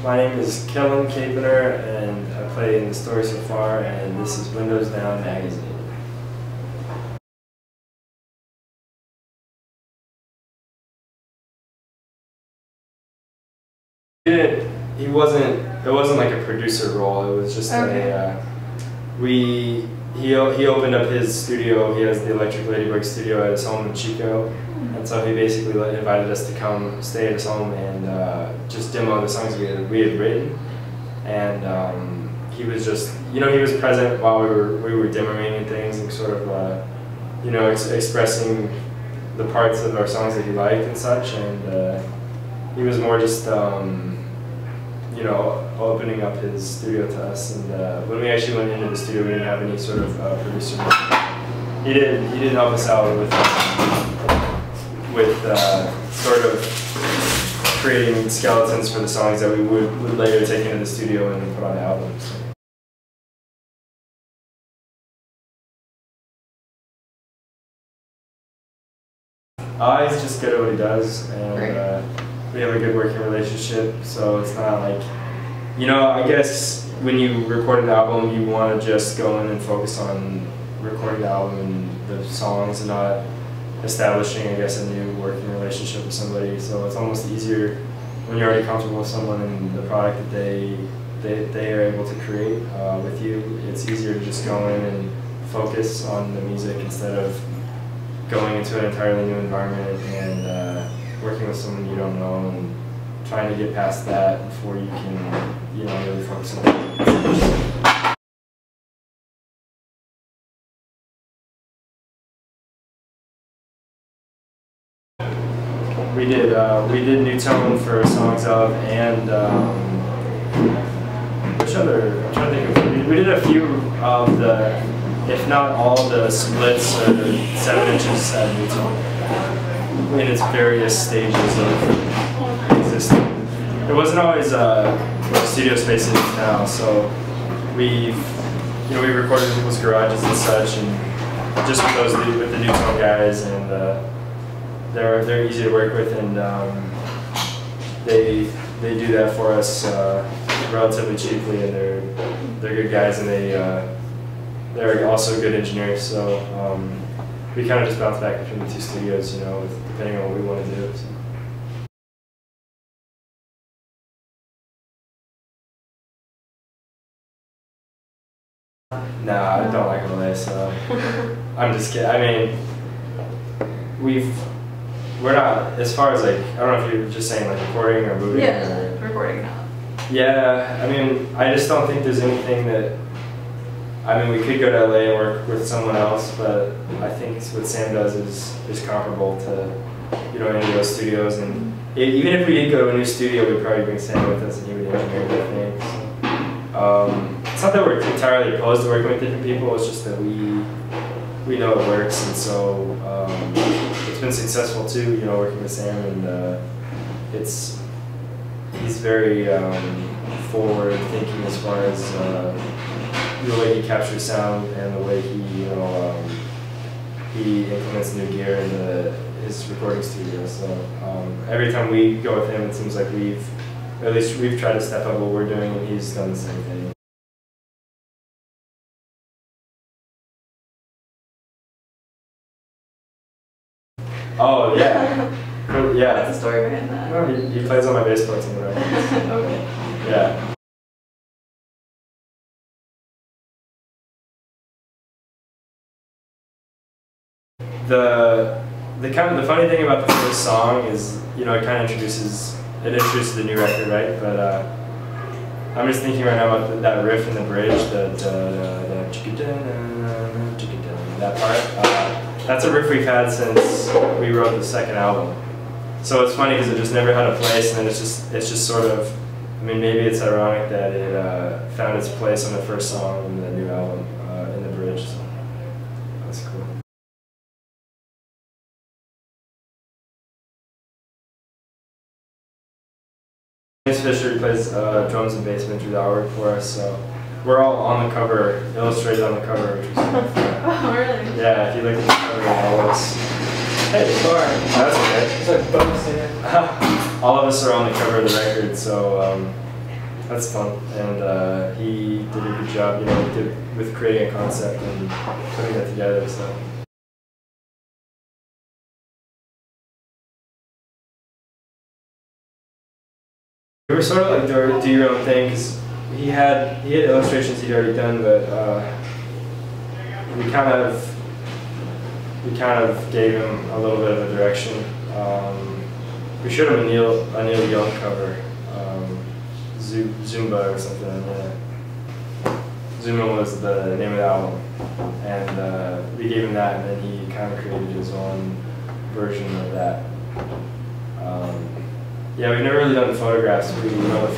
My name is Kelen Capener, and I play in the story so far, and this is Windows Down magazine. It wasn't like a producer role. It was just he opened up his studio. He has the Electric Ladybug studio at his home in Chico, and so he basically invited us to come stay at his home and just demo the songs we had written. And he was just, he was present while we were demoing and things, and sort of expressing the parts of our songs that he liked and such. And he was more just opening up his studio to us. And when we actually went into the studio, we didn't have any sort of producer. He did help us out with sort of creating skeletons for the songs that we would later take into the studio and put on the album. So. He's just good at what he does, and we have a good working relationship, so it's not like, I guess when you record an album, you want to just go in and focus on recording the album and the songs and not establishing, I guess, a new working relationship with somebody. So it's almost easier when you're already comfortable with someone and the product that they are able to create with you. It's easier to just go in and focus on the music instead of going into an entirely new environment and working with someone you don't know and trying to get past that before you can, really focus on it. We did New Tone for Songs Of, and which other? I'm trying to think of. We did a few of the, if not all, the splits or the 7 inches at New Tone in its various stages of existing. It wasn't always studio space it is now, so we recorded in people's garages and such, and just with the New Tone guys, and they're easy to work with, and they do that for us relatively cheaply, and they're good guys, and they're also good engineers. So we kind of just bounce back between the two studios, depending on what we want to do. So. Nah, I don't like LA, so I'm just kidding. I mean, we're not, as far as I don't know if you're just saying like recording or moving. Yeah, recording now. Yeah, I mean, I just don't think there's anything that, we could go to LA and work with someone else, but I think what Sam does is comparable to, any of those studios. And even if we did go to a new studio, we'd probably bring Sam with us and he would engineer the thing. So, it's not that we're entirely opposed to working with different people, it's just that we know it works, and so it's been successful too, working with Sam, and he's very forward thinking as far as the way he captures sound and the way he implements new gear into his recording studio. So every time we go with him, it seems like we've tried to step up what we're doing, and he's done the same thing. Oh yeah, yeah. What's the story behind that? No, he plays on my bass parts on the records. Okay. Yeah. The funny thing about the first song is, it kind of introduces the new record, right? But I'm just thinking right now about that riff in the bridge, that part. That's a riff we've had since we wrote the second album. So it's funny because it just never had a place, and then it's just sort of, maybe it's ironic that it found its place on the first song in the new album, in the bridge. So that's cool. James Fisher plays drums and bass through the artwork for us, so we're all on the cover, illustrated on the cover, which is Oh, really? Yeah, if you look at the cover, all of us. Hey, sorry. That's okay. It's like bonus here. All of us are on the cover of the record, so that's fun, and he did a good job, you know, with creating a concept and putting it together. So. We were sort of like do your own thing, because he had illustrations he'd already done, but we kind of gave him a little bit of a direction. We showed him a Neil Young cover, Zumba or something. Yeah. Zumba was the name of the album, and we gave him that, and then he kind of created his own version of that. Yeah, we've never really done photographs. You know, the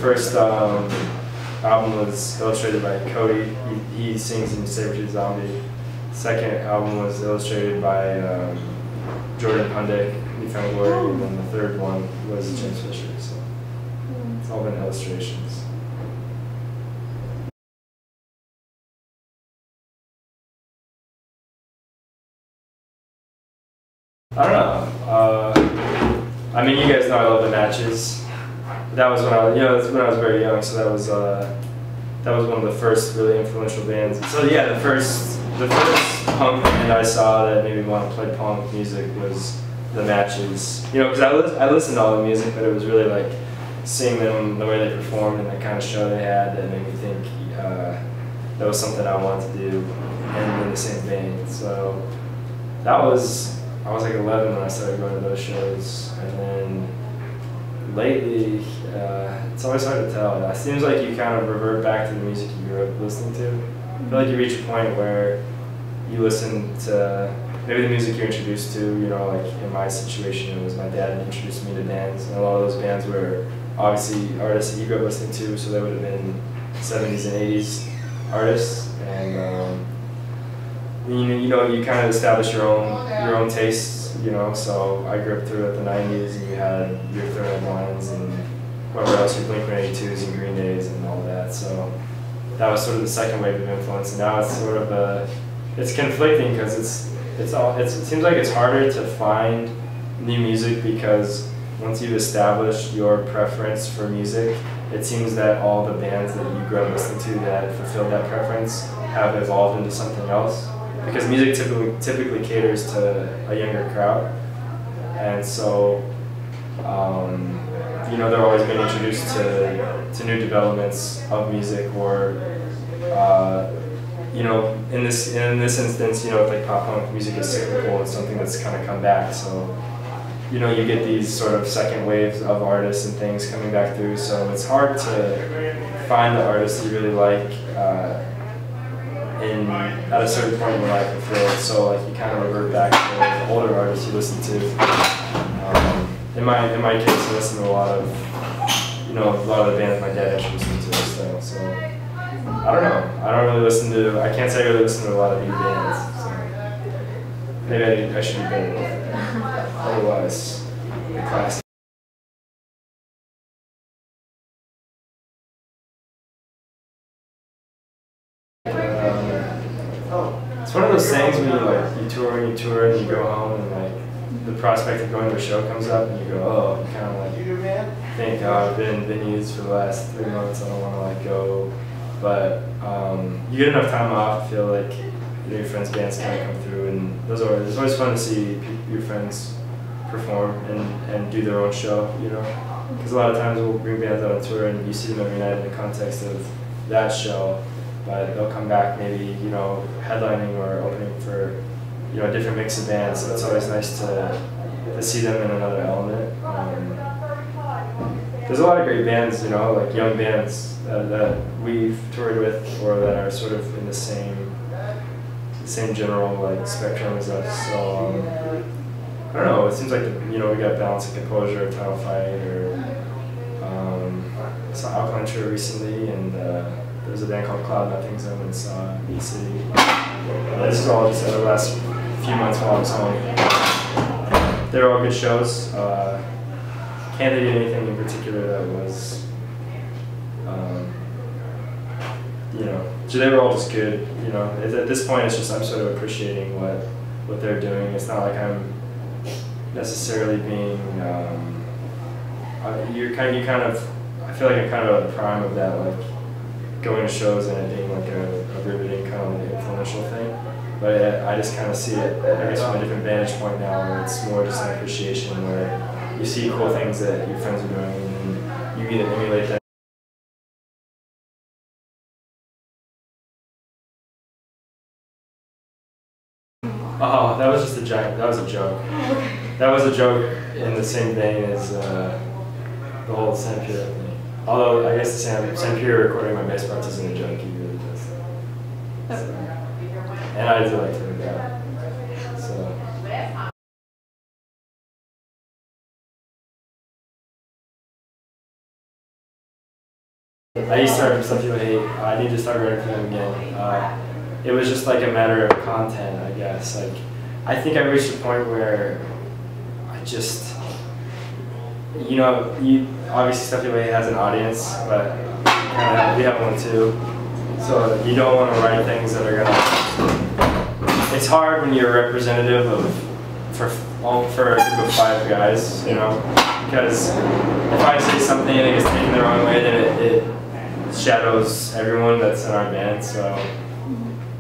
first album was illustrated by Cody. He sings in Saber Zombie. The second album was illustrated by Jordan Pundick, We Found Glory, and then the third one was James Fisher. So it's all been illustrations. I don't know. I mean, you guys know I love the Matches. That was when that's when I was very young. So that was one of the first really influential bands. So yeah, the first punk band I saw that made me want to play punk music was the Matches. You know, because I listened to all the music, but it was really like seeing them, the way they performed, and the kind of show they had that made me think that was something I wanted to do, and in the same vein. So I was like 11 when I started going to those shows, and then lately, it's always hard to tell. It seems like you kind of revert back to the music you grew up listening to. I feel like you reach a point where you listen to maybe the music you're introduced to. You know, like in my situation, it was my dad introduced me to bands, and a lot of those bands were obviously artists that you grew up listening to, so they would have been 70s and 80s artists, and you know, you kind of establish your own tastes, you know. So I grew up through the 90s, and you had your Third Lines and whatever else, your Blink-182s and Green Days and all that. So that was sort of the second wave of influence, and now it's sort of it's conflicting, because it seems like it's harder to find new music, because once you've established your preference for music, it seems that all the bands that you grew up listening to that fulfilled that preference have evolved into something else. Because music typically caters to a younger crowd, and so you know, they're always being introduced to new developments of music, or you know, in this instance, you know, like pop punk music is cyclical. It's something that's kind of come back. So you know, you get these sort of second waves of artists and things coming back through. So it's hard to find the artists you really like. At a certain point in your life, I feel so like you kind of revert back to the older artists you listen to. In my case, I listen to a lot of the bands my dad actually listened to. So I don't know. I don't really listen to. I can't say I really listen to a lot of new bands. So maybe I should be better with it. Otherwise, the classic. It's one of those things when you tour and you go home, and like the prospect of going to a show comes up, and you go, oh, you kind of like think, oh, I've been in venues for the last 3 months, I don't want to like go, but you get enough time off, feel like your friends' bands kind of come through, and it's always fun to see your friends perform and do their own show, you know, because a lot of times we'll bring bands out on tour and you see them every night in the context of that show. But they'll come back maybe, you know, headlining or opening for, you know, a different mix of bands. So it's always nice to see them in another element. There's a lot of great bands, you know, like young bands that we've toured with, or that are sort of in the same general like spectrum as us. So I don't know. It seems like you know, we got Balance and Composure, Title Fight, or saw Alkaline Trio recently, and there's a band called Cloud Nothing Zone in E-City. This is all just the last few months while I was home. They were all good shows. Can't think of anything in particular that was, you know, so they were all just good. You know, at this point, it's just I'm sort of appreciating what they're doing. It's not like I'm necessarily being. You kind of. I I feel like I'm kind of at the prime of that, like going to shows and it being like a riveting kind of like influential thing. But I just kind of see it, I guess, from a different vantage point now, where it's more just an appreciation, where you see cool things that your friends are doing and you either emulate them. Oh, that was just a joke. That was a joke. That was a joke in the same vein as the whole Sam Pura thing. Although I guess the Sam Pura recording my bass parts isn't a joke. He really does that. So, and I do like to do that. So. I used to write for some people hate. I need to start writing for them again. It was just like a matter of content, I guess. Like, I think I reached a point where I just, you know, obviously Stuff Your Way has an audience, but we have one too. So you don't want to write things that are gonna. It's hard when you're a representative for a group of 5 guys, you know, because if I say something and it gets taken the wrong way, then it shadows everyone that's in our band. So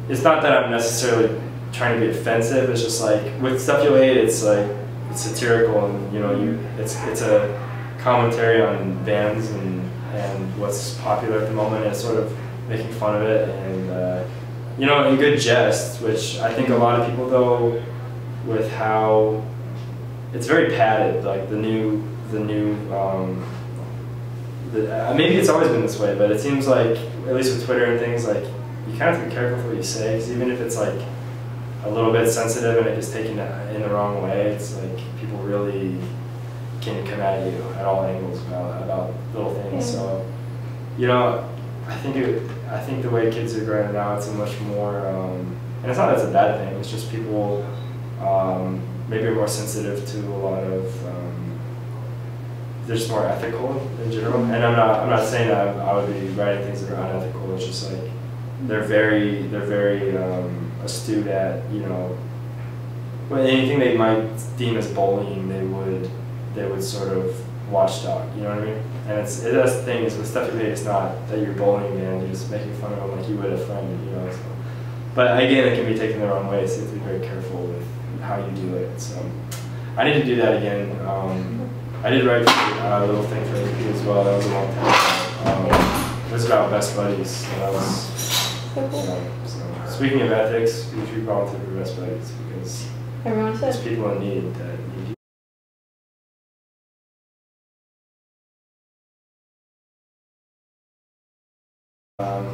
it's not that I'm necessarily trying to be offensive. It's just like with Stuff You Hate, it's like it's satirical, and you know, it's a commentary on bands and what's popular at the moment, and sort of making fun of it, and you know, in good jest, which I think a lot of people, though, with how it's very padded, like maybe it's always been this way, but it seems like, at least with Twitter and things, like you kind of have to be careful with what you say, because even if it's like a little bit sensitive and it gets taken in the wrong way, it's like people really can come at you at all angles about little things. So, you know, I think the way kids are growing now, it's a much more, and it's not that it's a bad thing. It's just people maybe are more sensitive to a lot of. They're just more ethical in general, and I'm not saying that I would be writing things that are unethical. It's just like they're very astute at, you know, anything they might deem as bullying, they would sort of watchdog. You know what I mean? And that's the thing, is with Stuff You Hate, it's not that you're bullying them, you're just making fun of them like you would a friend, you know. So. But again, it can be taken the wrong way, so you have to be very careful with how you do it. So I need to do that again. I did write a little thing for AP as well. That was a long time ago. It was about best buddies. And that was, you know, so. Speaking of ethics, we should volunteer for best buddies, because there's people in need that need you. I'm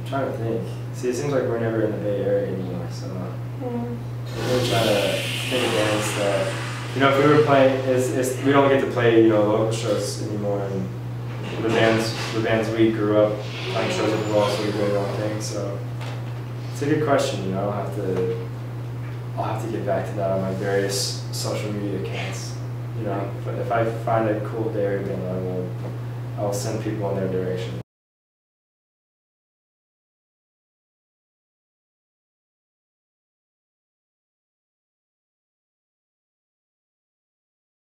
trying to think. See, it seems like we're never in the Bay Area anymore, so we're really trying to think of bands that, you know, if we were playing, we don't get to play, you know, local shows anymore, and the bands we grew up playing shows with will also be doing their own thing. So it's a good question. You know, I'll have to get back to that on my various social media accounts. You know, but if I find a cool Bay Area band, I will send people in their direction.